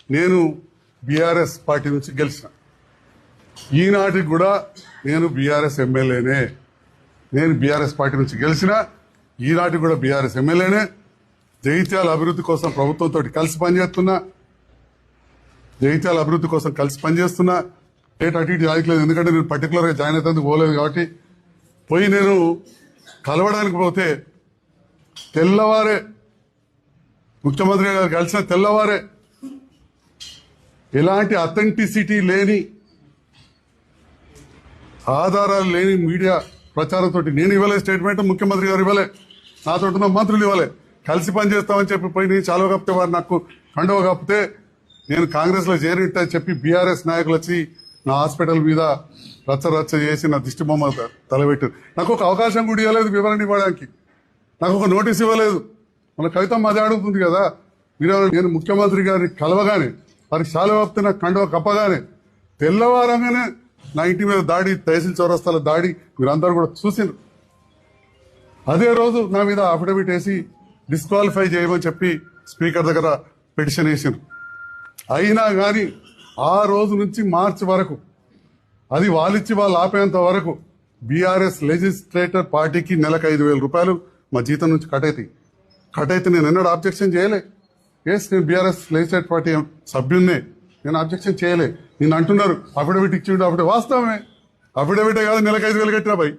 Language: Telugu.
నేను బీఆర్ఎస్ పార్టీ నుంచి గెలిచిన. ఈనాటికి కూడా నేను బీఆర్ఎస్ ఎమ్మెల్యేనే. నేను బీఆర్ఎస్ పార్టీ నుంచి గెలిచిన, ఈనాటికి కూడా బీఆర్ఎస్ ఎమ్మెల్యేనే. జగిత్యాల అభివృద్ధి కోసం ప్రభుత్వంతో కలిసి పనిచేస్తున్నా. జగిత్యాల అభివృద్ధి కోసం కలిసి పనిచేస్తున్నా. అటు ఇటు ఆగలేదు, ఎందుకంటే నేను పర్టికులర్గా జాయిన్ అవుతానికి పోలేదు కాబట్టి. పోయి నేను కలవడానికి పోతే తెల్లవారే ముఖ్యమంత్రి గారు కలిసిన తెల్లవారే ఎలాంటి అథెంటిసిటీ లేని, ఆధారాలు లేని మీడియా ప్రచారంతో నేను ఇవ్వలే స్టేట్మెంట్, ముఖ్యమంత్రి గారు ఇవ్వలే, నాతో ఉన్న మంత్రులు ఇవ్వలే. కలిసి పనిచేస్తామని చెప్పి పోయి నేను చాలువ కప్పితే వారు నాకు కండువ కప్పితే నేను కాంగ్రెస్ లో చేరిట్టని చెప్పి బీఆర్ఎస్ నాయకులు వచ్చి నా హాస్పిటల్ మీద రచ్చ చేసి నా దిష్టి బొమ్మ తలబెట్టారు. నాకు ఒక అవకాశం కూడా ఇవ్వలేదు వివరణ ఇవ్వడానికి, నాకు ఒక నోటీస్ ఇవ్వలేదు. మన కవిత అదే అడుగుతుంది కదా, మీరు నేను ముఖ్యమంత్రి గారిని కలవగానే వారికి చాలువ కప్పితే నాకు కండువ కప్పగానే తెల్లవారంగానే నా ఇంటి మీద దాడి, తహసీల్ చౌరస్తాల దాడి మీరందరూ కూడా చూసిండ్రు. అదే రోజు నా మీద అఫిడవిట్ వేసి డిస్క్వాలిఫై చేయమని చెప్పి స్పీకర్ దగ్గర పిటిషన్ వేసిండ్రు. అయినా కానీ ఆ రోజు నుంచి మార్చి వరకు, అది వాళ్ళిచ్చి వాళ్ళు ఆపేంత వరకు బీఆర్ఎస్ లెజిస్లేటర్ పార్టీకి నెలకు 5,000 రూపాయలు మా జీతం నుంచి కట్ అయితే నేను ఎన్నడూ ఆబ్జెక్షన్ చేయలే. ఎస్, నేను బీఆర్ఎస్ లెజిస్లేటర్ పార్టీ సభ్యున్నే, నేను ఆబ్జెక్షన్ చేయలే. నేను అంటున్నారు అఫిడవిట్ ఇచ్చిండు, అఫిడవిట్ వాస్తవమే, అఫిడవిటే కాదు నెలకు 5,000 కట్టినా భయ్.